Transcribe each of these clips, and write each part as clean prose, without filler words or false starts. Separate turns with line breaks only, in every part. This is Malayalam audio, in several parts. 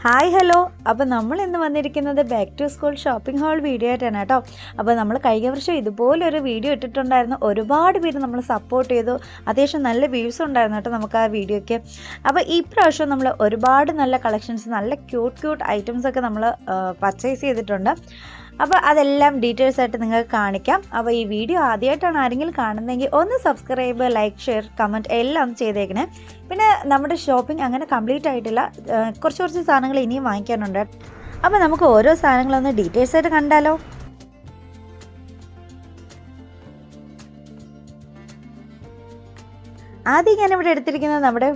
Hi hello. അപ്പോൾ നമ്മൾ ഇന്ന് വന്നിരിക്കുന്നത് back to school shopping hall video ആയിട്ടാണ് കേട്ടോ. അപ്പോൾ നമ്മൾ കഴിഞ്ഞ വർഷം ഇതുപോലൊരു വീഡിയോ ഇട്ടിട്ടുണ്ടായിരുന്നു. ഒരുപാട് പേര് നമ്മൾ സപ്പോർട്ട് ചെയ്തു. അത്യാവശ്യം നല്ല വ്യൂസ് ഉണ്ടായിരുന്നു കേട്ടോ നമുക്ക് ആ വീഡിയോയ്ക്ക്. അപ്പോൾ ഈ പ്രാവശ്യം നമ്മൾ ഒരുപാട് നല്ല കളക്ഷൻസ്, നല്ല ക്യൂട്ട് ഐറ്റംസ് ഒക്കെ നമ്മൾ പർച്ചേസ് ചെയ്തിട്ടുണ്ട്. അപ്പോൾ അതെല്ലാം ഡീറ്റെയിൽസ് ആയിട്ട് നിങ്ങൾക്ക് കാണിക്കാം. അപ്പോൾ ഈ വീഡിയോ ആദ്യമായിട്ടാണ് ആരെങ്കിലും കാണുന്നതെങ്കിൽ ഒന്ന് സബ്സ്ക്രൈബ്, ലൈക്ക്, ഷെയർ, കമൻറ്റ് എല്ലാം ചെയ്തേക്കണേ. പിന്നെ നമ്മുടെ ഷോപ്പിംഗ് അങ്ങനെ കംപ്ലീറ്റ് ആയിട്ടില്ല, കുറച്ച് സാധനങ്ങൾ ഇനിയും വാങ്ങിക്കാനുണ്ട്. അപ്പോൾ നമുക്ക് ഓരോ സാധനങ്ങളൊന്ന് ഡീറ്റെയിൽസ് ആയിട്ട് കണ്ടാലോ. ആദ്യം ഞാനിവിടെ എടുത്തിരിക്കുന്നത് നമ്മുടെ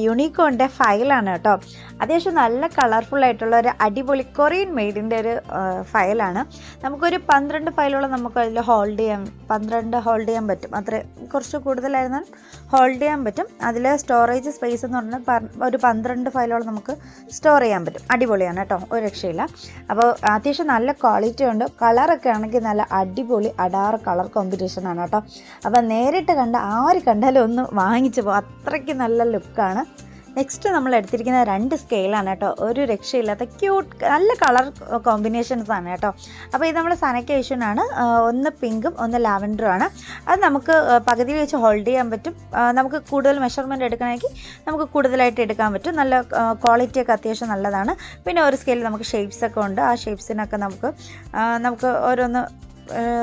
യൂണിക്കോണിൻ്റെ ഫയലാണ് കേട്ടോ. അത്യാവശ്യം നല്ല കളർഫുള്ളായിട്ടുള്ള ഒരു അടിപൊളി കൊറിയൻ മെയ്ഡിൻ്റെ ഒരു ഫയലാണ്. നമുക്കൊരു 12 ഫയലോളം നമുക്ക് അതിൽ ഹോൾഡ് ചെയ്യാൻ പറ്റും. അത്ര കുറച്ച് കൂടുതലായിരുന്നാൽ ഹോൾഡ് ചെയ്യാൻ പറ്റും. അതിൽ സ്റ്റോറേജ് സ്പേസ് എന്ന് പറഞ്ഞാൽ ഒരു 12 ഫയലോളം നമുക്ക് സ്റ്റോർ ചെയ്യാൻ പറ്റും. അടിപൊളിയാണ് കേട്ടോ, ഒരു രക്ഷയില്ല. അപ്പോൾ അത്യാവശ്യം നല്ല ക്വാളിറ്റി ഉണ്ട്. കളറൊക്കെ ആണെങ്കിൽ നല്ല അടിപൊളി അഡാറ് കളർ കോമ്പിനേഷനാണ് കേട്ടോ. അപ്പോൾ നേരിട്ട് ആര് കണ്ടാലും ഒന്ന് വാങ്ങിച്ചു പോകും, അത്രയ്ക്ക് നല്ല ലുക്കാണ്. നെക്സ്റ്റ് നമ്മൾ എടുത്തിരിക്കുന്ന 2 സ്കെയിലാണ് കേട്ടോ. ഒരു രക്ഷയില്ലാത്ത ക്യൂട്ട് നല്ല കളർ കോമ്പിനേഷൻസ് ആണ് കേട്ടോ. അപ്പോൾ ഇത് നമ്മൾ സനയ്ക്ക് ആവശ്യമാണ്. ഒന്ന് പിങ്കും ഒന്ന് ലാവൻഡറുമാണ്. അത് നമുക്ക് പകുതി വെച്ച് ഹോൾഡ് ചെയ്യാൻ പറ്റും. നമുക്ക് കൂടുതൽ മെഷർമെൻറ്റ് എടുക്കണമെങ്കിൽ നമുക്ക് കൂടുതലായിട്ട് എടുക്കാൻ പറ്റും. നല്ല ക്വാളിറ്റിയൊക്കെ അത്യാവശ്യം നല്ലതാണ്. പിന്നെ ഒരു സ്കെയിൽ നമുക്ക് ഷേപ്സൊക്കെ ഉണ്ട്. ആ ഷേപ്സിനൊക്കെ നമുക്ക് ഓരോന്ന്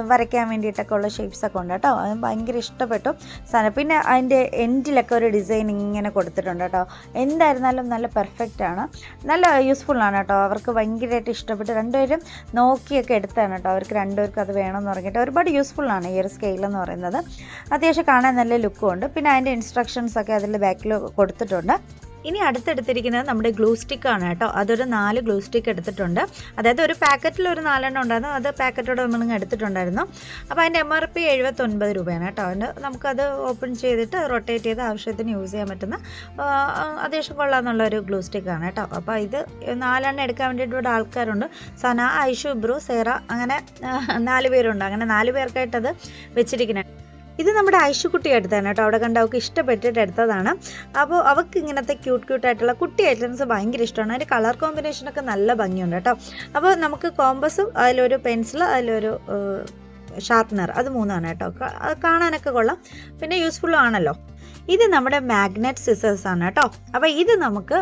വരയ്ക്കാൻ വേണ്ടിയിട്ടൊക്കെ ഉള്ള ഷേപ്സൊക്കെ ഉണ്ട് കേട്ടോ. അത് ഭയങ്കര ഇഷ്ടപ്പെട്ടു സാധനം. പിന്നെ അതിൻ്റെ എൻഡിലൊക്കെ ഒരു ഡിസൈൻ ഇങ്ങനെ കൊടുത്തിട്ടുണ്ട് കേട്ടോ. എന്തായിരുന്നാലും നല്ല പെർഫെക്റ്റ് ആണ്, നല്ല യൂസ്ഫുള്ളാണ് കേട്ടോ. അവർക്ക് ഭയങ്കരമായിട്ട് ഇഷ്ടപ്പെട്ട് രണ്ടുപേരും നോക്കിയൊക്കെ എടുത്താണ് കേട്ടോ. അവർക്ക് രണ്ടുപേർക്കും അത് വേണമെന്ന് പറഞ്ഞിട്ട് ഒരുപാട് യൂസ്ഫുള്ളാണ് ഈ ഒരു സ്കെയിലെന്ന് പറയുന്നത്. അത്യാവശ്യം കാണാൻ നല്ല ലുക്കും ഉണ്ട്. പിന്നെ അതിൻ്റെ ഇൻസ്ട്രക്ഷൻസൊക്കെ അതിൽ ബാക്കിൽ കൊടുത്തിട്ടുണ്ട്. ഇനി അടുത്തെടുത്തിരിക്കുന്നത് നമ്മുടെ ഗ്ലൂ സ്റ്റിക്കാണ് കേട്ടോ. അതൊരു 4 ഗ്ലൂ സ്റ്റിക്ക് എടുത്തിട്ടുണ്ട്. അതായത് ഒരു പാക്കറ്റിൽ ഒരു 4 എണ്ണം ഉണ്ടായിരുന്നു. അത് പാക്കറ്റോടെ നമ്മളിങ്ങ് എടുത്തിട്ടുണ്ടായിരുന്നു. അപ്പോൾ അതിൻ്റെ MRP 79 രൂപയാണ് കേട്ടോ. അതിൻ്റെ നമുക്കത് ഓപ്പൺ ചെയ്തിട്ട് റൊട്ടേറ്റ് ചെയ്ത് ആവശ്യത്തിന് യൂസ് ചെയ്യാൻ പറ്റുന്ന അത്യാവശ്യം കൊള്ളാമെന്നുള്ളൊരു ഗ്ലൂ സ്റ്റിക്കാണ് കേട്ടോ. അപ്പോൾ ഇത് 4 എണ്ണം എടുക്കാൻ വേണ്ടിയിട്ട് ഇവിടെ ആൾക്കാരുണ്ട്. സന, ഐഷു, ഇബ്രു, സേറ, അങ്ങനെ 4 പേരുണ്ട്. അങ്ങനെ 4 പേർക്കായിട്ടത് വെച്ചിരിക്കുന്നത്. ഇത് നമ്മുടെ ഐഷുക്കുട്ടി എടുത്താണ് കേട്ടോ. അവിടെ കണ്ട് അവൾക്ക് ഇഷ്ടപ്പെട്ടിട്ട് എടുത്തതാണ്. അപ്പോൾ അവൾക്ക് ഇങ്ങനത്തെ ക്യൂട്ടായിട്ടുള്ള കുട്ടി ഐറ്റംസ് ഭയങ്കര ഇഷ്ടമാണ്. അതിൻ്റെ കളർ കോമ്പിനേഷനൊക്കെ നല്ല ഭംഗിയുണ്ട് കേട്ടോ. അപ്പോൾ നമുക്ക് കോമ്പസും അതിലൊരു പെൻസിൽ, അതിലൊരു ഷാർപ്പനർ, അത് 3ആണ് കേട്ടോ. അത് കാണാനൊക്കെ കൊള്ളാം, പിന്നെ യൂസ്ഫുള്ളും ആണല്ലോ. ഇത് നമ്മുടെ മാഗ്നറ്റ് സിസേഴ്സ് ആണ് കേട്ടോ. അപ്പോൾ ഇത് നമുക്ക്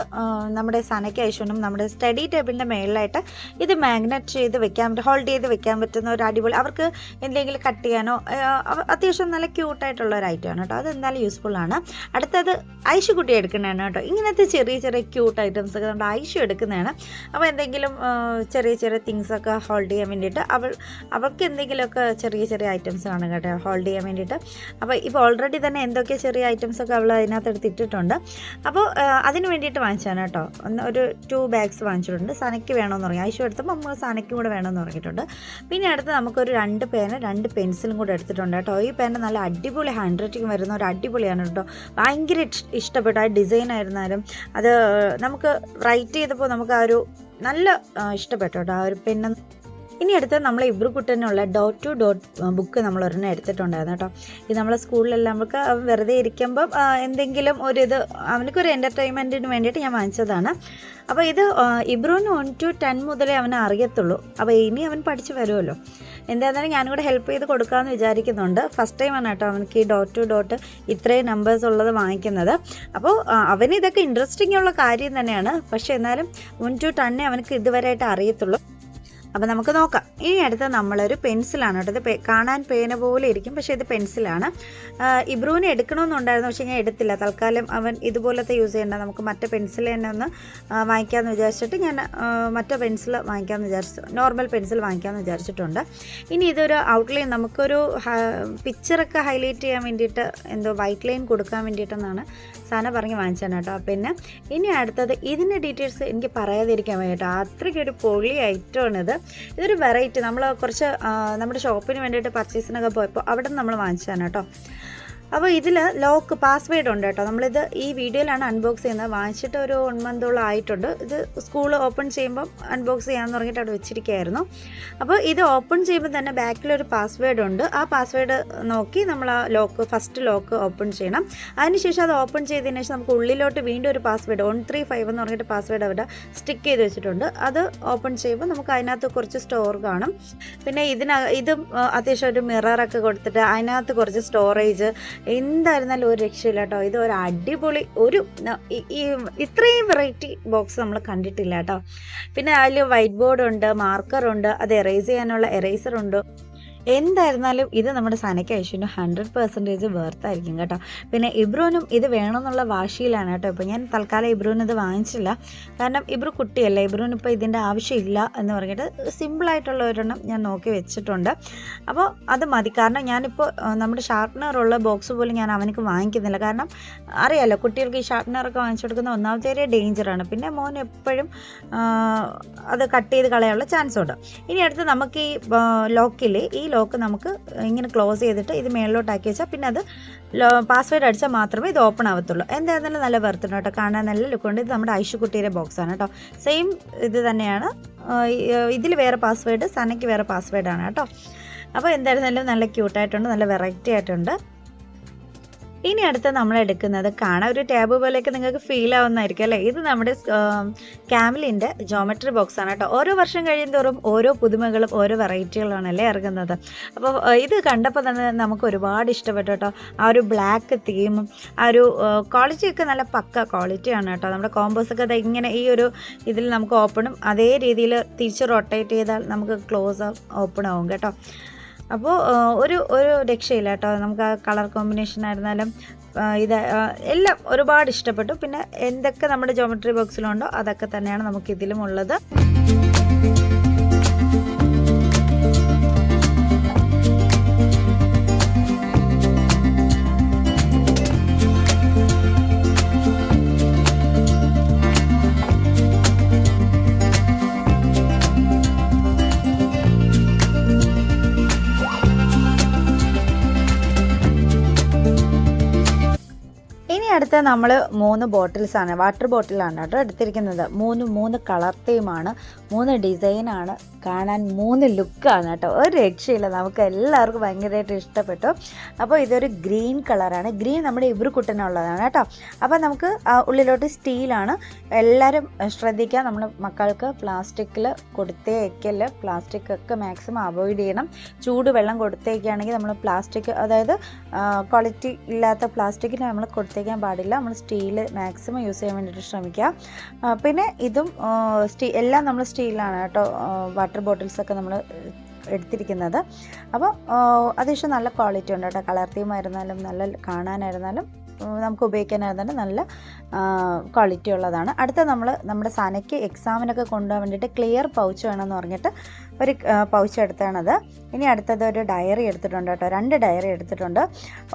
നമ്മുടെ സനയ്ക്ക് ഐശ്വനും നമ്മുടെ സ്റ്റഡി ടേബിളിൻ്റെ മേളിലായിട്ട് ഇത് മാഗ്നറ്റ് ചെയ്ത് വെക്കാൻ, ഹോൾഡ് ചെയ്ത് വെക്കാൻ പറ്റുന്ന ഒരു അടിപൊളി, അവർക്ക് എന്തെങ്കിലും കട്ട് ചെയ്യാനോ അത്യാവശ്യം നല്ല ക്യൂട്ടായിട്ടുള്ള ഒരു ഐറ്റമാണ് കേട്ടോ. അത് എന്തായാലും യൂസ്ഫുള്ളാണ്. അടുത്തത് ഐഷുക്കുട്ടി എടുക്കുന്നതാണ് കേട്ടോ. ഇങ്ങനത്തെ ചെറിയ ക്യൂട്ട് ഐറ്റംസ് ഒക്കെ നമ്മുടെ ഐഷു എടുക്കുന്നതാണ്. അപ്പോൾ എന്തെങ്കിലും ചെറിയ തിങ്സൊക്കെ ഹോൾഡ് ചെയ്യാൻ വേണ്ടിയിട്ട് അവൾക്ക് എന്തെങ്കിലുമൊക്കെ ചെറിയ ഐറ്റംസ് ആണ് കേട്ടോ ഹോൾഡ് ചെയ്യാൻ വേണ്ടിയിട്ട്. അപ്പോൾ ഇപ്പോൾ ഓൾറെഡി തന്നെ എന്തൊക്കെ ചെറിയ ഐറ്റംസ് ഒക്കെ അവൾ അതിനകത്ത് എടുത്തിട്ടുണ്ട്. അപ്പോൾ അതിന് വേണ്ടിയിട്ട് വാങ്ങിച്ചാണ് കേട്ടോ. ഒരു 2 ബാഗ്സ് വാങ്ങിച്ചിട്ടുണ്ട്. സനയ്ക്ക് വേണമെന്ന് പറഞ്ഞു. ഐഷു എടുത്തപ്പോൾ നമ്മൾ സനയ്ക്കും കൂടെ വേണമെന്ന് പറഞ്ഞിട്ടുണ്ട്. പിന്നെ അടുത്ത് നമുക്കൊരു 2 പേന 2 പെൻസിലും കൂടെ എടുത്തിട്ടുണ്ട് കേട്ടോ. ഈ പേന നല്ല അടിപൊളി ഹാൻഡ് റൈറ്റിംഗ് വരുന്ന ഒരു അടിപൊളിയാണ് കേട്ടോ. ഭയങ്കര ഇഷ്ടപ്പെട്ടു. ആ ഡിസൈൻ ആയിരുന്നാലും അത് നമുക്ക് റൈറ്റ് ചെയ്തപ്പോൾ നമുക്ക് ആ ഒരു നല്ല ഇഷ്ടപ്പെട്ടു കേട്ടോ ആ ഒരു പെണ്ണ്. ഇനി അടുത്ത് നമ്മൾ ഇബ്രുക്കുട്ടനുള്ള ഡോട്ട് ടു ഡോട്ട് ബുക്ക് നമ്മൾ ഒരെണ്ണം എടുത്തിട്ടുണ്ടായിരുന്നു കേട്ടോ. ഇത് നമ്മളെ സ്കൂളിലെല്ലാം നമുക്ക് വെറുതെ ഇരിക്കുമ്പം എന്തെങ്കിലും അവനക്കൊരു എൻ്റർടൈൻമെൻറ്റിന് വേണ്ടിയിട്ട് ഞാൻ വാങ്ങിച്ചതാണ്. അപ്പോൾ ഇത് ഇബ്രുവിന് 1 to 10 മുതലേ അവനെ അറിയത്തുള്ളൂ. അപ്പോൾ ഇനി അവൻ പഠിച്ച് വരുമല്ലോ. എന്തായിരുന്നാലും ഞാനും കൂടെ ഹെൽപ്പ് ചെയ്ത് കൊടുക്കാമെന്ന് വിചാരിക്കുന്നുണ്ട്. ഫസ്റ്റ് ടൈമാണ് കേട്ടോ അവനക്ക് ഈ ഡോട്ട് ടു ഡോട്ട് ഇത്രയും നമ്പേഴ്സ് ഉള്ളത് വാങ്ങിക്കുന്നത്. അപ്പോൾ അവന് ഇതൊക്കെ ഇൻട്രസ്റ്റിംഗ് ഉള്ള കാര്യം തന്നെയാണ്. പക്ഷേ എന്നാലും 1 to 10 അവനക്ക് ഇതുവരെയായിട്ട് അറിയത്തുള്ളൂ. അപ്പോൾ നമുക്ക് നോക്കാം. ഇനി അടുത്ത നമ്മളൊരു പെൻസിലാണ് കേട്ടോ. ഇത് കാണാൻ പേന പോലെ ഇരിക്കും, പക്ഷേ ഇത് പെൻസിലാണ്. ഇബ്രുവിനെ എടുക്കണമെന്നുണ്ടായിരുന്നു, പക്ഷേ ഞാൻ എടുത്തില്ല. തൽക്കാലം അവൻ ഇതുപോലത്തെ യൂസ് ചെയ്യേണ്ട, നമുക്ക് മറ്റേ പെൻസിൽ തന്നെ ഒന്ന് വാങ്ങിക്കാമെന്ന് വിചാരിച്ചിട്ട് ഞാൻ മറ്റേ പെൻസിൽ വാങ്ങിക്കാമെന്ന് വിചാരിച്ചു, നോർമൽ പെൻസിൽ വാങ്ങിക്കാമെന്ന് വിചാരിച്ചിട്ടുണ്ട്. ഇനി ഇതൊരു ഔട്ട്ലൈൻ, നമുക്കൊരു പിക്ചറൊക്കെ ഹൈലൈറ്റ് ചെയ്യാൻ വേണ്ടിയിട്ട് എന്തോ വൈറ്റ് ലൈൻ കൊടുക്കാൻ വേണ്ടിയിട്ടെന്നാണ് സാധനം പറഞ്ഞ് വാങ്ങിച്ചാണ് കേട്ടോ. പിന്നെ ഇനി അടുത്തത് ഇതിൻ്റെ ഡീറ്റെയിൽസ് എനിക്ക് പറയാതിരിക്കാൻ വേണ്ടിയിട്ടോ. അത്രയ്ക്കൊരു പൊളി ഐറ്റമാണിത്. ഇതൊരു വെറൈറ്റി, നമ്മൾ കുറച്ച് നമ്മുടെ ഷോപ്പിന് വേണ്ടിയിട്ട് പർച്ചേസിനൊക്കെ പോയപ്പോൾ അവിടെ നിന്ന് നമ്മൾ വാങ്ങിച്ചതാണ് കേട്ടോ. അപ്പോൾ ഇതിൽ ലോക്ക് പാസ്വേഡ് ഉണ്ട് കേട്ടോ. നമ്മളിത് ഈ വീഡിയോയിലാണ് അൺബോക്സ് ചെയ്യുന്നത്. വാങ്ങിച്ചിട്ട് ഒരു 1 മന്തോളം ആയിട്ടുണ്ട്. ഇത് സ്കൂൾ ഓപ്പൺ ചെയ്യുമ്പം അൺബോക്സ് ചെയ്യാമെന്ന് പറഞ്ഞിട്ട് അവിടെ വെച്ചിരിക്കുകയായിരുന്നു. അപ്പോൾ ഇത് ഓപ്പൺ ചെയ്യുമ്പോൾ തന്നെ ബാക്കിലൊരു പാസ്വേഡ് ഉണ്ട്. ആ പാസ്വേഡ് നോക്കി നമ്മൾ ആ ഫസ്റ്റ് ലോക്ക് ഓപ്പൺ ചെയ്യണം. അതിനുശേഷം അത് ഓപ്പൺ ചെയ്തതിന് ശേഷം നമുക്ക് ഉള്ളിലോട്ട് വീണ്ടും ഒരു പാസ്വേഡ് 135 എന്ന് പറഞ്ഞിട്ട് പാസ്വേഡ് അവിടെ സ്റ്റിക്ക് ചെയ്ത് വെച്ചിട്ടുണ്ട്. അത് ഓപ്പൺ ചെയ്യുമ്പോൾ നമുക്ക് അതിനകത്ത് കുറച്ച് സ്റ്റോർ കാണും. പിന്നെ ഇത് അത്യാവശ്യം ഒരു മിററൊക്കെ കൊടുത്തിട്ട് അതിനകത്ത് കുറച്ച് സ്റ്റോറേജ്, എന്തായിരുന്നാലും ഒരു രക്ഷയില്ല കേട്ടോ. ഇത് ഒരു അടിപൊളി ഇത്രയും വെറൈറ്റി ബോക്സ് നമ്മൾ കണ്ടിട്ടില്ല കേട്ടോ. പിന്നെ അതിൽ വൈറ്റ് ബോർഡ് ഉണ്ട്, മാർക്കർ ഉണ്ട്, അത് എറേസ് ചെയ്യാനുള്ള എറേസർ ഉണ്ട്. എന്തായിരുന്നാലും ഇത് നമ്മുടെ സനയ്ക്ക് ഐശ്വര്യനും 100% വേർത്തായിരിക്കും കേട്ടോ. പിന്നെ ഇബ്രുവിനും ഇത് വേണമെന്നുള്ള വാശിയിലാണ് കേട്ടോ. ഇപ്പോൾ ഞാൻ തൽക്കാലം ഇബ്രുവിന് ഇത് വാങ്ങിച്ചില്ല, കാരണം ഇബ്രു കുട്ടിയല്ലേ, ഇബ്രുവിന് ഇപ്പോൾ ഇതിൻ്റെ ആവശ്യമില്ല എന്ന് പറഞ്ഞിട്ട് സിമ്പിളായിട്ടുള്ള ഒരെണ്ണം ഞാൻ നോക്കി വെച്ചിട്ടുണ്ട്. അപ്പോൾ അത് മതി. കാരണം ഞാനിപ്പോൾ നമ്മുടെ ഷാർപ്പ്നറുള്ള ബോക്സ് പോലും ഞാൻ അവനക്ക് വാങ്ങിക്കുന്നില്ല. കാരണം അറിയാമല്ലോ, കുട്ടികൾക്ക് ഈ ഷാർപ്പ്നറൊക്കെ വാങ്ങിച്ചു കൊടുക്കുന്ന ഒന്നാമത്തെ ഡേഞ്ചറാണ്. പിന്നെ മോൻ എപ്പോഴും അത് കട്ട് ചെയ്ത് കളയാനുള്ള ചാൻസ് ഉണ്ട്. ഇനി അടുത്ത് നമുക്ക് ഈ ലോക്കിൽ ഈ ലോക്ക് നമുക്ക് ഇങ്ങനെ ക്ലോസ് ചെയ്തിട്ട് ഇത് മേളിലോട്ടാക്കി വെച്ചാൽ പിന്നെ അത് പാസ്വേഡ് അടിച്ചാൽ മാത്രമേ ഇത് ഓപ്പൺ ആവത്തുള്ളൂ. എന്തായിരുന്നാലും നല്ല വെറുത്തുണ്ട് കേട്ടോ, കാണാൻ നല്ല ലുക്കുണ്ട്. ഇത് നമ്മുടെ ഐഷുക്കുട്ടിയുടെ ബോക്സാണ് കേട്ടോ. സെയിം ഇത് തന്നെയാണ്. ഇതിൽ വേറെ പാസ്വേഡ്, സനയ്ക്ക് വേറെ പാസ്വേഡാണ് കേട്ടോ. അപ്പോൾ എന്തായിരുന്നാലും നല്ല ക്യൂട്ടായിട്ടുണ്ട്, നല്ല വെറൈറ്റി ആയിട്ടുണ്ട്. ഇനി അടുത്ത് നമ്മൾ എടുക്കുന്നത് കാണാൻ ഒരു ടാബ് പോലെയൊക്കെ നിങ്ങൾക്ക് ഫീൽ ആവുന്നതായിരിക്കും അല്ലേ. ഇത് നമ്മുടെ ക്യാമലിൻ്റെ ജോമെട്രി ബോക്സാണ് കേട്ടോ. ഓരോ വർഷം കഴിയുന്തോറും ഓരോ പുതുമകളും ഓരോ വെറൈറ്റികളാണല്ലേ ഇറങ്ങുന്നത്. അപ്പോൾ ഇത് കണ്ടപ്പോൾ തന്നെ നമുക്ക് ഒരുപാട് ഇഷ്ടപ്പെട്ടു കേട്ടോ. ആ ഒരു ബ്ലാക്ക് തീമും ആ ഒരു ക്വാളിറ്റിയൊക്കെ നല്ല പക്ക ക്വാളിറ്റിയാണ് കേട്ടോ. നമ്മുടെ കോമ്പോസൊക്കെ ഇങ്ങനെ ഈ ഒരു ഇതിൽ നമുക്ക് ഓപ്പണും അതേ രീതിയിൽ തിരിച്ച് റൊട്ടേറ്റ് ചെയ്താൽ നമുക്ക് ക്ലോസ് ഓപ്പൺ ആവും കേട്ടോ. അപ്പോൾ ഒരു രക്ഷയില്ല കേട്ടോ. നമുക്ക് ആ കളർ കോമ്പിനേഷൻ ആയിരുന്നാലും ഇത് എല്ലാം ഒരുപാട് ഇഷ്ടപ്പെട്ടു. പിന്നെ എന്തൊക്കെ നമ്മുടെ ജോമെട്രി ബോക്സിലുണ്ടോ അതൊക്കെ തന്നെയാണ് നമുക്ക് ഇതിലും ഉള്ളത്. അടുത്ത നമ്മൾ 3 ബോട്ടിൽസാണ്, വാട്ടർ ബോട്ടിലാണ് കേട്ടോ എടുത്തിരിക്കുന്നത്. 3 കളർ തീമാണ്, 3 ഡിസൈനാണ്, കാണാൻ 3 ലുക്കാണ് കേട്ടോ. ഒരു രക്ഷയില്ല, നമുക്ക് എല്ലാവർക്കും ഭയങ്കരമായിട്ട് ഇഷ്ടപ്പെട്ടു. അപ്പോൾ ഇതൊരു ഗ്രീൻ കളറാണ്. ഗ്രീൻ നമ്മുടെ ഇബ്രുക്കുട്ടനുള്ളതാണ് കേട്ടോ. അപ്പോൾ നമുക്ക് ഉള്ളിലോട്ട് സ്റ്റീലാണ്. എല്ലാവരും ശ്രദ്ധിക്കുക, നമ്മൾ മക്കൾക്ക് പ്ലാസ്റ്റിക്കിൽ കൊടുത്തേക്കല്, പ്ലാസ്റ്റിക് ഒക്കെ മാക്സിമം അവോയ്ഡ് ചെയ്യണം. ചൂടുവെള്ളം കൊടുത്തേക്കുകയാണെങ്കിൽ നമ്മൾ പ്ലാസ്റ്റിക്, അതായത് ക്വാളിറ്റി ഇല്ലാത്ത പ്ലാസ്റ്റിക്കിന് നമ്മൾ കൊടുത്തേക്കാൻ പാടില്ല. നമ്മൾ സ്റ്റീൽ മാക്സിമം യൂസ് ചെയ്യാൻ വേണ്ടിയിട്ട് ശ്രമിക്കുക. പിന്നെ ഇതും എല്ലാം നമ്മൾ സ്റ്റീലാണ് കേട്ടോ. വാട്ടർ ബോട്ടിൽസൊക്കെ നമ്മൾ എടുത്തിരിക്കുന്നത്. അപ്പോൾ അത്യാവശ്യം നല്ല ക്വാളിറ്റി ഉണ്ട് കേട്ടോ. കളർ തീമായിരുന്നാലും നല്ല കാണാനായിരുന്നാലും നമുക്ക് ഉപയോഗിക്കാനായിരുന്നാലും നല്ല ക്വാളിറ്റി ഉള്ളതാണ്. അടുത്ത നമ്മുടെ സനയ്ക്ക് എക്സാമിനൊക്കെ കൊണ്ടുപോകാൻ വേണ്ടിയിട്ട് ക്ലിയർ പൗച്ച് വേണമെന്ന് പറഞ്ഞിട്ട് ഒരു പൗച്ച് എടുത്താണത്. ഇനി അടുത്തത് ഒരു ഡയറി എടുത്തിട്ടുണ്ട് കേട്ടോ. 2 ഡയറി എടുത്തിട്ടുണ്ട്.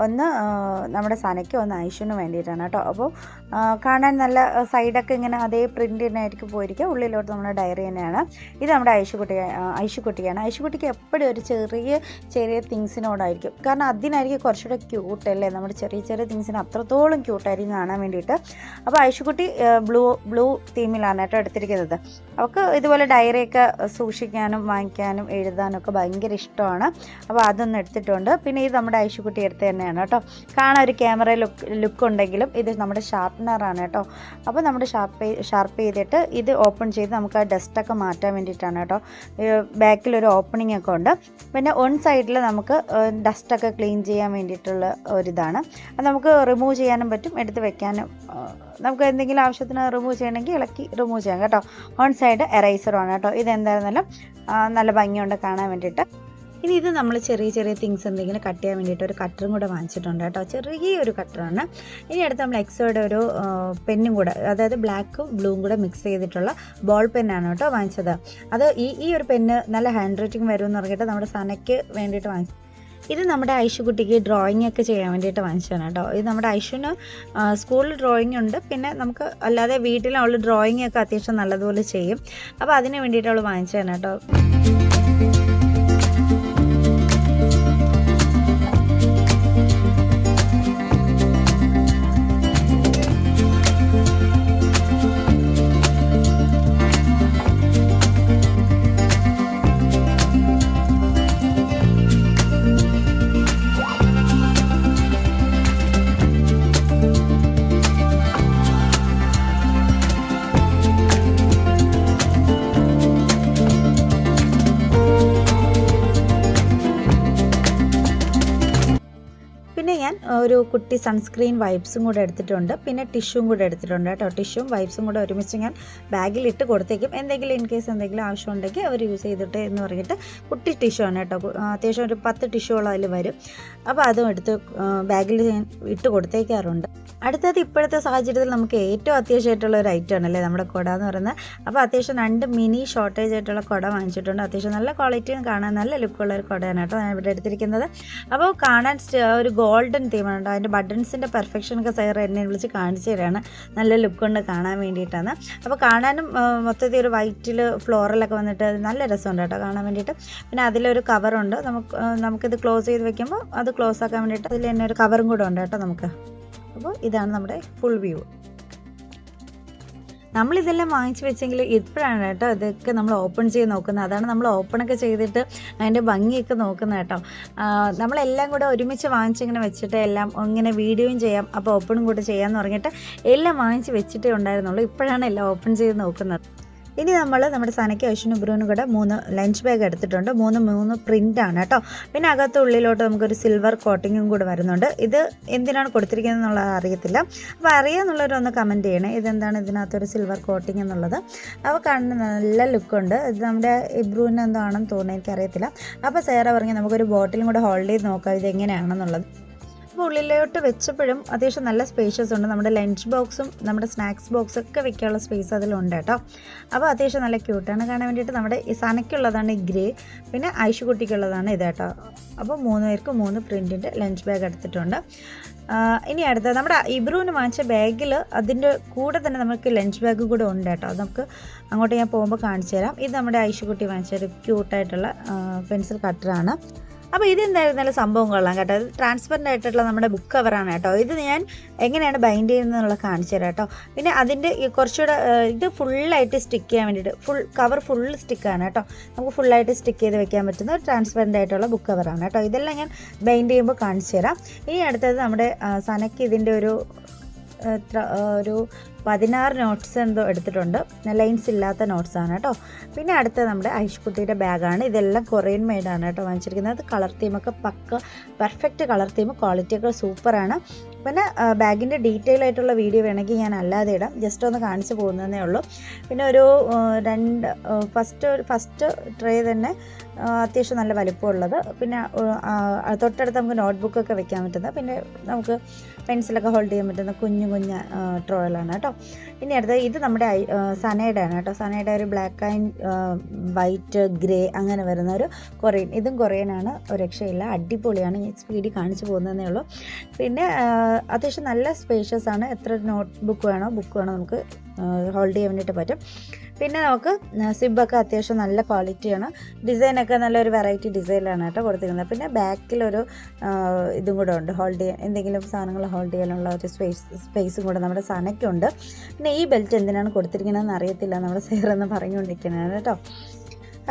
ഒന്ന് നമ്മുടെ സനയ്ക്ക്, ഒന്ന് ഐഷുവിന് വേണ്ടിയിട്ടാണ് കേട്ടോ. അപ്പോൾ കാണാൻ നല്ല സൈഡൊക്കെ ഇങ്ങനെ അതേ പ്രിൻ്റ് തന്നെ ആയിരിക്കും പോയിരിക്കുക. ഉള്ളിലോട്ട് നമ്മുടെ ഡയറി തന്നെയാണ്. ഇത് നമ്മുടെ ഐഷുക്കുട്ടിയാണ്. ഐഷുക്കുട്ടിക്ക് എപ്പോഴും ഒരു ചെറിയ തിങ്സിനോടായിരിക്കും, കാരണം അതിനായിരിക്കും കുറച്ചുകൂടെ ക്യൂട്ടല്ലേ. നമ്മുടെ ചെറിയ തിങ്സിന് അത്രത്തോളം ക്യൂട്ടായിരിക്കും കാണാൻ വേണ്ടിയിട്ട്. അപ്പോൾ ഐഷുക്കുട്ടി ബ്ലൂ തീമിലാണ് കേട്ടോ എടുത്തിരിക്കുന്നത്. അവൾക്ക് ഇതുപോലെ ഡയറിയൊക്കെ സൂക്ഷിക്കാനും വാങ്ങിക്കാനും എഴുതാനും ഒക്കെ ഭയങ്കര ഇഷ്ടമാണ്. അപ്പോൾ അതൊന്നും എടുത്തിട്ടുണ്ട്. പിന്നെ ഇത് നമ്മുടെ ഐഷുക്കുട്ടി എടുത്ത് തന്നെയാണ് കേട്ടോ. കാണാൻ ഒരു ക്യാമറ ലുക്ക് ഉണ്ടെങ്കിലും ഇത് നമ്മുടെ ഷാർപ്പ്നറാണ് കേട്ടോ. അപ്പോൾ നമ്മുടെ ഷാർപ്പ് ചെയ്തിട്ട് ഇത് ഓപ്പൺ ചെയ്ത് നമുക്ക് ആ ഡസ്റ്റൊക്കെ മാറ്റാൻ വേണ്ടിയിട്ടാണ് കേട്ടോ. ബാക്കിലൊരു ഓപ്പണിംഗ് ഒക്കെ ഉണ്ട്. പിന്നെ ഒൺ സൈഡിൽ നമുക്ക് ഡസ്റ്റൊക്കെ ക്ലീൻ ചെയ്യാൻ വേണ്ടിയിട്ടുള്ള ഒരിതാണ്. അത് നമുക്ക് റിമൂവ് ചെയ്യാനും പറ്റും, എടുത്ത് വെക്കാനും. നമുക്ക് എന്തെങ്കിലും ആവശ്യത്തിന് റിമൂവ് ചെയ്യണമെങ്കിൽ ഇളക്കി റിമൂവ് ചെയ്യാം കേട്ടോ. ഓൺ സൈഡ് എറൈസറുമാണ് കേട്ടോ. ഇതെന്തായിരുന്നാലും നല്ല ഭംഗിയുണ്ട് കാണാൻ വേണ്ടിയിട്ട്. ഇനി ഇത് നമ്മൾ ചെറിയ തിങ്സ് എന്തെങ്കിലും കട്ട് ചെയ്യാൻ വേണ്ടിയിട്ട് ഒരു കട്ടറും കൂടെ വാങ്ങിച്ചിട്ടുണ്ട് കേട്ടോ. ചെറിയൊരു കട്ടറാണ്. ഇനി അടുത്ത് നമ്മൾ എക്സോയുടെ ഒരു പെന്നും കൂടെ, അതായത് ബ്ലാക്കും ബ്ലൂവും കൂടെ മിക്സ് ചെയ്തിട്ടുള്ള ബോൾ പെന്നാണ് കേട്ടോ വാങ്ങിച്ചത്. അത് ഈ ഒരു പെന്ന് നല്ല ഹാൻഡ് റൈറ്റിംഗ് വരുമെന്ന് പറഞ്ഞിട്ട് നമ്മുടെ സനയ്ക്ക് വേണ്ടിയിട്ട് വാങ്ങിച്ചു. ഇത് നമ്മുടെ ഐഷുക്കുട്ടിക്ക് ഡ്രോയിങ് ഒക്കെ ചെയ്യാൻ വേണ്ടിയിട്ട് വാങ്ങിച്ചതാണ് കേട്ടോ. ഇത് നമ്മുടെ ഐഷുവിന് സ്കൂളിൽ ഡ്രോയിങ് ഉണ്ട്. പിന്നെ നമുക്ക് അല്ലാതെ വീട്ടിൽ അവൾ ഡ്രോയിങ് ഒക്കെ അത്യാവശ്യം നല്ലതുപോലെ ചെയ്യും. അപ്പോൾ അതിന് വേണ്ടിയിട്ട് അവൾ വാങ്ങിച്ചതാണ് കേട്ടോ. ഞാൻ ഒരു കുട്ടി സൺസ്ക്രീൻ വൈപ്സും കൂടെ എടുത്തിട്ടുണ്ട്, പിന്നെ ടിഷ്യൂം കൂടെ എടുത്തിട്ടുണ്ട് കേട്ടോ. ടിഷ്യൂം വൈപ്സും കൂടെ ഒരുമിച്ച് ഞാൻ ബാഗിൽ ഇട്ട് കൊടുത്തേക്കും. എന്തെങ്കിലും ഇൻ കേസ് എന്തെങ്കിലും ആവശ്യമുണ്ടെങ്കിൽ അവർ യൂസ് ചെയ്തിട്ട് എന്ന് പറഞ്ഞിട്ട് കുട്ടി ടിഷ്യൂ ആണ് കേട്ടോ. അത്യാവശ്യം ഒരു 10 ടിഷ്യൂകളും അതിൽ വരും. അപ്പോൾ അതും എടുത്ത് ബാഗിൽ ഞാൻ ഇട്ട് കൊടുത്തേക്കാറുണ്ട്. അടുത്തത് ഇപ്പോഴത്തെ സാഹചര്യത്തിൽ നമുക്ക് ഏറ്റവും അത്യാവശ്യമായിട്ടുള്ള ഒരു ഐറ്റം ആണല്ലേ നമ്മുടെ കുട എന്ന് പറയുന്നത്. അപ്പോൾ അത്യാവശ്യം 2 മിനി ഷോർട്ടേജ് ആയിട്ടുള്ള കുട വാങ്ങിച്ചിട്ടുണ്ട്. അത്യാവശ്യം നല്ല ക്വാളിറ്റിയും കാണാൻ നല്ല ലുക്കുള്ള ഒരു കുടയാണ് കേട്ടോ ഞാൻ ഇവിടെ എടുത്തിരിക്കുന്നത്. അപ്പോൾ കാണാൻ ഒരു ഗോൾഡൻ തീമാണ് കേട്ടോ. അതിൻ്റെ ബട്ടൺസിൻ്റെ പെർഫെക്ഷനൊക്കെ സൈർ എന്നെ വിളിച്ച് കാണിച്ചു തരാണ്, നല്ല ലുക്കുണ്ട് കാണാൻ വേണ്ടിയിട്ടാണ്. അപ്പോൾ കാണാനും മൊത്തത്തിൽ ഒരു വൈറ്റിൽ ഫ്ലോറലൊക്കെ വന്നിട്ട് നല്ല രസമുണ്ട് കേട്ടോ കാണാൻ വേണ്ടിയിട്ട്. പിന്നെ അതിലൊരു കവറുണ്ട്, നമുക്കിത് ക്ലോസ് ചെയ്ത് വെക്കുമ്പോൾ അത് ക്ലോസ് ആക്കാൻ വേണ്ടിയിട്ട് അതിൽ തന്നെ ഒരു കവറും കൂടെ ഉണ്ട് കേട്ടോ നമുക്ക്. അപ്പോൾ ഇതാണ് നമ്മുടെ ഫുൾ വ്യൂ. നമ്മളിതെല്ലാം വാങ്ങിച്ച് വെച്ചെങ്കിൽ ഇപ്പോഴാണ് കേട്ടോ ഇതൊക്കെ നമ്മൾ ഓപ്പൺ ചെയ്ത് നോക്കുന്നത്. അതാണ് നമ്മൾ ഓപ്പണൊക്കെ ചെയ്തിട്ട് അതിൻ്റെ ഭംഗിയൊക്കെ നോക്കുന്നത് കേട്ടോ. നമ്മളെല്ലാം കൂടെ ഒരുമിച്ച് വാങ്ങിച്ചിങ്ങനെ വെച്ചിട്ട് എല്ലാം ഇങ്ങനെ വീഡിയോയും ചെയ്യാം, അപ്പോൾ ഓപ്പണും കൂടെ ചെയ്യാമെന്ന് പറഞ്ഞിട്ട് എല്ലാം വാങ്ങിച്ച് വെച്ചിട്ടേ ഉണ്ടായിരുന്നുള്ളൂ. ഇപ്പോഴാണ് എല്ലാം ഓപ്പൺ ചെയ്ത് നോക്കുന്നത്. ഇനി നമ്മുടെ സനയ്ക്ക് ഐഷുനും ഇബ്രുവിനും കൂടെ 3 ലഞ്ച് ബാഗ് എടുത്തിട്ടുണ്ട്. 3 പ്രിൻ്റാണ് കേട്ടോ. പിന്നെ അകത്ത് ഉള്ളിലോട്ട് നമുക്കൊരു സിൽവർ കോട്ടിങ്ങും കൂടെ വരുന്നുണ്ട്. ഇത് എന്തിനാണ് കൊടുത്തിരിക്കുന്നത് എന്നുള്ളത് അറിയത്തില്ല. അപ്പോൾ അറിയാമെന്നുള്ളവരൊന്ന് കമൻറ്റ് ചെയ്യണേ, ഇതെന്താണ് ഇതിനകത്തൊരു സിൽവർ കോട്ടിങ് എന്നുള്ളത്. അപ്പോൾ കാണുന്ന നല്ല ലുക്കുണ്ട്. ഇത് നമ്മുടെ ഇബ്രുവിന് എന്താണെന്ന് തോന്നുന്നത്, എനിക്കറിയത്തില്ല. അപ്പോൾ സേറ പറഞ്ഞ് നമുക്കൊരു ബോട്ടിലും കൂടെ ഹോൾഡ് ചെയ്ത് നോക്കാം ഇതെങ്ങനെയാണെന്നുള്ളത്. അപ്പോൾ ഉള്ളിലോട്ട് വെച്ചപ്പോഴും അത്യാവശ്യം നല്ല സ്പേഷ്യസ് ഉണ്ട്. നമ്മുടെ ലഞ്ച് ബോക്സും നമ്മുടെ സ്നാക്സ് ബോക്സൊക്കെ വെക്കാനുള്ള സ്പേസ് അതിലുണ്ട് കേട്ടോ. അപ്പോൾ അത്യാവശ്യം നല്ല ക്യൂട്ടാണ് കാണാൻ വേണ്ടിയിട്ട്. നമ്മുടെ ഈ സനയ്ക്കുള്ളതാണ് ഈ ഗ്രേ, പിന്നെ ഐഷുകുട്ടിക്കുള്ളതാണ് ഇത് കേട്ടോ. അപ്പോൾ 3 പേർക്ക് 3 പ്രിൻറ്റിൻ്റെ ലഞ്ച് ബാഗ് എടുത്തിട്ടുണ്ട്. ഇനി അടുത്ത നമ്മുടെ ഇബ്രുവിന് വാങ്ങിച്ച ബാഗിൽ അതിൻ്റെ കൂടെ തന്നെ നമുക്ക് ലഞ്ച് ബാഗ് കൂടെ ഉണ്ട് കേട്ടോ. അത് നമുക്ക് അങ്ങോട്ട് ഞാൻ പോകുമ്പോൾ കാണിച്ചു തരാം. ഇത് നമ്മുടെ ഐഷുകുട്ടി വാങ്ങിച്ച ഒരു ക്യൂട്ടായിട്ടുള്ള പെൻസിൽ കട്ടറാണ്. അപ്പോൾ ഇതെന്തായിരുന്നാലും സംഭവം കൊള്ളാം കേട്ടോ. ഇത് ട്രാൻസ്പെറൻ്റ് ആയിട്ടുള്ള നമ്മുടെ ബുക്ക് കവറാണ് കേട്ടോ. ഇത് ഞാൻ എങ്ങനെയാണ് ബൈൻഡ് ചെയ്യുന്നതെന്നുള്ള കാണിച്ചു തരാം കേട്ടോ. പിന്നെ അതിൻ്റെ കുറച്ചുകൂടെ ഇത് ഫുള്ളായിട്ട് സ്റ്റിക്ക് ചെയ്യാൻ വേണ്ടിയിട്ട് കവർ ഫുൾ സ്റ്റിക്കാണ് കേട്ടോ. നമുക്ക് ഫുള്ളായിട്ട് സ്റ്റിക്ക് ചെയ്ത് വെക്കാൻ പറ്റുന്ന ഒരു ട്രാൻസ്പെറൻ്റ് ആയിട്ടുള്ള ബുക്ക് കവറാണ് കേട്ടോ. ഇതെല്ലാം ഞാൻ ബൈൻഡ് ചെയ്യുമ്പോൾ കാണിച്ചു തരാം. ഇനി അടുത്തത് നമ്മുടെ സനയ്ക്ക് ഇതിൻ്റെ ഒരു 16 നോട്ട്സ് എന്തോ എടുത്തിട്ടുണ്ട്. ലൈൻസ് ഇല്ലാത്ത നോട്ട്സാണ് കേട്ടോ. പിന്നെ അടുത്ത നമ്മുടെ ഐഷ്കുട്ടിയുടെ ബാഗാണ്. ഇതെല്ലാം കൊറിയൻ മെയ്ഡാണ് കേട്ടോ വാങ്ങിച്ചിരിക്കുന്നത്. കളർ തീമൊക്കെ പെർഫെക്റ്റ് കളർ തീം, ക്വാളിറ്റിയൊക്കെ സൂപ്പറാണ്. പിന്നെ ബാഗിൻ്റെ ഡീറ്റെയിൽ ആയിട്ടുള്ള വീഡിയോ വേണമെങ്കിൽ ഞാൻ അല്ലാതെ ഇടാം, ജസ്റ്റ് ഒന്ന് കാണിച്ച് പോകുന്നതേ ഉള്ളൂ. പിന്നെ ഒരു ഫസ്റ്റ് ട്രേ തന്നെ അത്യാവശ്യം നല്ല വലിപ്പമുള്ളത്. പിന്നെ തൊട്ടടുത്ത് നമുക്ക് നോട്ട്ബുക്കൊക്കെ വെക്കാൻ പറ്റുന്ന, പിന്നെ നമുക്ക് പെൻസിലൊക്കെ ഹോൾഡ് ചെയ്യാൻ പറ്റുന്ന കുഞ്ഞു ട്രോയിലാണ് കേട്ടോ. ഇനി അടുത്ത ഇത് നമ്മുടെ സനയുടെ ആണ് കേട്ടോ. സനയുടെ ഒരു ബ്ലാക്ക് ആൻഡ് വൈറ്റ് ഗ്രേ അങ്ങനെ വരുന്ന ഒരു കൊറിയൻ, ഇതും കൊറിയനാണ്, ഒരു രക്ഷയില്ല, അടിപൊളിയാണ്. ഈ സ്പീഡിൽ കാണിച്ച് പോകുന്നതേ ഉള്ളൂ. പിന്നെ അത്യാവശ്യം നല്ല സ്പേഷ്യസ് ആണ്. എത്ര ബുക്ക് വേണോ നമുക്ക് ഹോൾഡ് ചെയ്യാൻ വേണ്ടിയിട്ട് പറ്റും. പിന്നെ നമുക്ക് സിബൊക്കെ അത്യാവശ്യം നല്ല ക്വാളിറ്റിയാണ്. ഡിസൈനൊക്കെ നല്ലൊരു വെറൈറ്റി ഡിസൈനിലാണ് കേട്ടോ കൊടുത്തിരിക്കുന്നത്. പിന്നെ ബാക്കിലൊരു ഇതും കൂടെ ഉണ്ട്, ഹോൾഡ് ചെയ്യാൻ എന്തെങ്കിലും സാധനങ്ങൾ ഹോൾഡ് ചെയ്യാനുള്ള ഒരു സ്പേസും കൂടെ നമ്മുടെ സനയ്ക്കുണ്ട്. പിന്നെ ഈ ബെൽറ്റ് എന്തിനാണ് കൊടുത്തിരിക്കുന്നതെന്ന് അറിയത്തില്ല, നമ്മുടെ സേറെന്ന് പറഞ്ഞുകൊണ്ടിരിക്കുന്നതാണ് കേട്ടോ.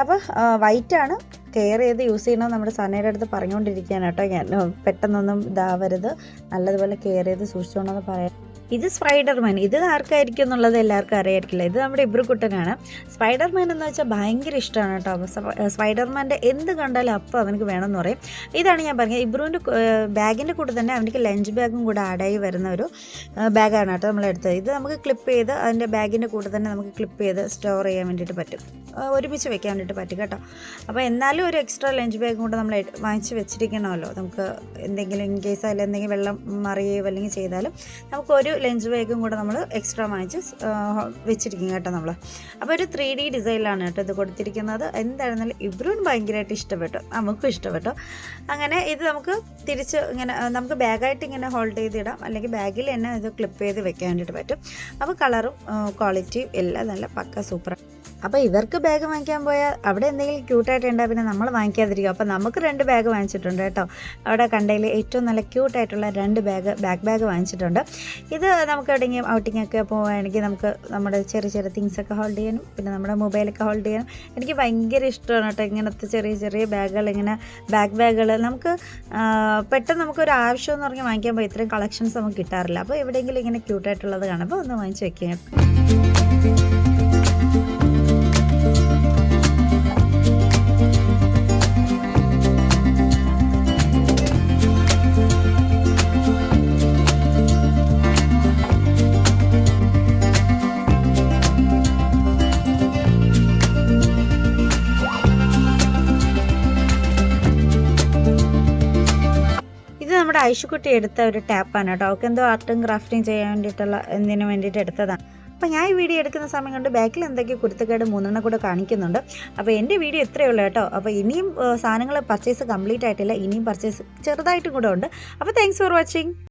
അപ്പോൾ വൈറ്റാണ്, കെയർ ചെയ്ത് യൂസ് ചെയ്യണമെന്ന് നമ്മുടെ സനയുടെ അടുത്ത് പറഞ്ഞുകൊണ്ടിരിക്കുകയാണ് കേട്ടോ. ഞാൻ പെട്ടെന്നൊന്നും ഇതാവരുത്, നല്ലതുപോലെ കെയർ ചെയ്ത് സൂക്ഷിച്ചോണമെന്ന് പറയാം. ഇത് സ്പൈഡർമാൻ, ഇത് ആർക്കായിരിക്കും എന്നുള്ളത് എല്ലാവർക്കും അറിയായിരിക്കില്ല. ഇത് നമ്മുടെ ഇബ്രുക്കുട്ടനാണ്. സ്പൈഡർമാൻ എന്ന് വെച്ചാൽ ഭയങ്കര ഇഷ്ടമാണ് കേട്ടോ. സ്പൈഡർമാൻ്റെ എന്ത് കണ്ടാലും അപ്പോൾ അവനക്ക് വേണമെന്ന് പറയും. ഇതാണ് ഞാൻ പറഞ്ഞത്, ഇബ്രുവിൻ്റെ ബാഗിൻ്റെ കൂടെ തന്നെ അവനക്ക് ലഞ്ച് ബാഗും കൂടെ ആഡായി വരുന്ന ഒരു ബാഗാണ് കേട്ടോ നമ്മളെടുത്തത്. ഇത് നമുക്ക് ക്ലിപ്പ് ചെയ്ത് അതിൻ്റെ ബാഗിൻ്റെ കൂടെ തന്നെ നമുക്ക് ക്ലിപ്പ് ചെയ്ത് സ്റ്റോർ ചെയ്യാൻ വേണ്ടിയിട്ട് പറ്റും, ഒരുമിച്ച് വെക്കാൻ വേണ്ടിയിട്ട് പറ്റും കേട്ടോ. അപ്പോൾ എന്നാലും ഒരു എക്സ്ട്രാ ലഞ്ച് ബാഗും കൂടെ നമ്മൾ വാങ്ങിച്ച് വെച്ചിരിക്കണമല്ലോ. നമുക്ക് എന്തെങ്കിലും ഇൻ കേസ് അതിൽ എന്തെങ്കിലും വെള്ളം മറിയുകയോ അല്ലെങ്കിൽ ചെയ്താലും നമുക്കൊരു ലഞ്ച് ബാഗും കൂടെ നമ്മൾ എക്സ്ട്രാ വാങ്ങിച്ച് വെച്ചിരിക്കും കേട്ടോ നമ്മൾ. അപ്പോൾ ഒരു 3D ഡിസൈനിലാണ് കേട്ടോ ഇത് കൊടുത്തിരിക്കുന്നത്. എന്തായിരുന്നാലും ഇബ്രുവിന് ഭയങ്കരമായിട്ട് ഇഷ്ടപ്പെട്ടു, നമുക്കും ഇഷ്ടപ്പെട്ടു. അങ്ങനെ ഇത് നമുക്ക് തിരിച്ച് ഇങ്ങനെ നമുക്ക് ബാഗായിട്ട് ഇങ്ങനെ ഹോൾഡ് ചെയ്തിടാം, അല്ലെങ്കിൽ ബാഗിൽ തന്നെ ഇത് ക്ലിപ്പ് ചെയ്ത് വെക്കാൻ വേണ്ടിയിട്ട് പറ്റും. അപ്പോൾ കളറും ക്വാളിറ്റിയും എല്ലാം നല്ല പക്ക സൂപ്പറാണ്. അപ്പോൾ ഇവർക്ക് ബാഗ് വാങ്ങിക്കാൻ പോയാൽ അവിടെ എന്തെങ്കിലും ക്യൂട്ടായിട്ടുണ്ടാകും, പിന്നെ നമ്മൾ വാങ്ങിക്കാതിരിക്കും. അപ്പോൾ നമുക്ക് 2 ബാഗ് വാങ്ങിച്ചിട്ടുണ്ട് കേട്ടോ. അവിടെ കണ്ടതിൽ ഏറ്റവും നല്ല ക്യൂട്ടായിട്ടുള്ള 2 ബാഗ് വാങ്ങിച്ചിട്ടുണ്ട്. ഇത് നമുക്ക് എവിടെയെങ്കിലും ഔട്ടിങ്ങൊക്കെ പോവുകയാണെങ്കിൽ നമുക്ക് നമ്മുടെ ചെറിയ തിങ്സൊക്കെ ഹോൾഡ് ചെയ്യാനും പിന്നെ നമ്മുടെ മൊബൈലൊക്കെ ഹോൾഡ് ചെയ്യാനും എനിക്ക് ഭയങ്കര ഇഷ്ടമാണ് കേട്ടോ. ഇങ്ങനത്തെ ചെറിയ ബാഗുകൾ, ഇങ്ങനെ ബാഗുകൾ നമുക്ക് പെട്ടെന്ന് നമുക്കൊരു ആവശ്യം എന്ന് പറഞ്ഞാൽ വാങ്ങിക്കാൻ പോയി ഇത്രയും കളക്ഷൻസ് നമുക്ക് കിട്ടാറില്ല. അപ്പോൾ എവിടെയെങ്കിലും ഇങ്ങനെ ക്യൂട്ടായിട്ടുള്ളത് കാണുമ്പോൾ ഒന്ന് വാങ്ങിച്ച് വെക്കുക. നമ്മുടെ ഐഷുക്കുട്ടി എടുത്ത ഒരു ടാപ്പാണ് കേട്ടോ. അവൾക്ക് എന്തോ ആർട്ടും ക്രാഫ്റ്റിംഗ് ചെയ്യാൻ വേണ്ടിയിട്ടുള്ള എന്തിനു വേണ്ടിയിട്ട് എടുത്തതാണ്. അപ്പോൾ ഞാൻ ഈ വീഡിയോ എടുക്കുന്ന സമയം കൊണ്ട് ബാക്കിൽ എന്തൊക്കെയോ കുരുത്തക്കേട് 3 കൂടെ കാണിക്കുന്നുണ്ട്. അപ്പോൾ എൻ്റെ വീഡിയോ ഇത്രയേ ഉള്ളൂ കേട്ടോ. അപ്പോൾ ഇനിയും സാധനങ്ങൾ പർച്ചേസ് കംപ്ലീറ്റ് ആയിട്ടില്ല, ഇനിയും പർച്ചേസ് ചെറുതായിട്ടും കൂടെ ഉണ്ട്. അപ്പോൾ താങ്ക്സ് ഫോർ വാച്ചിങ്.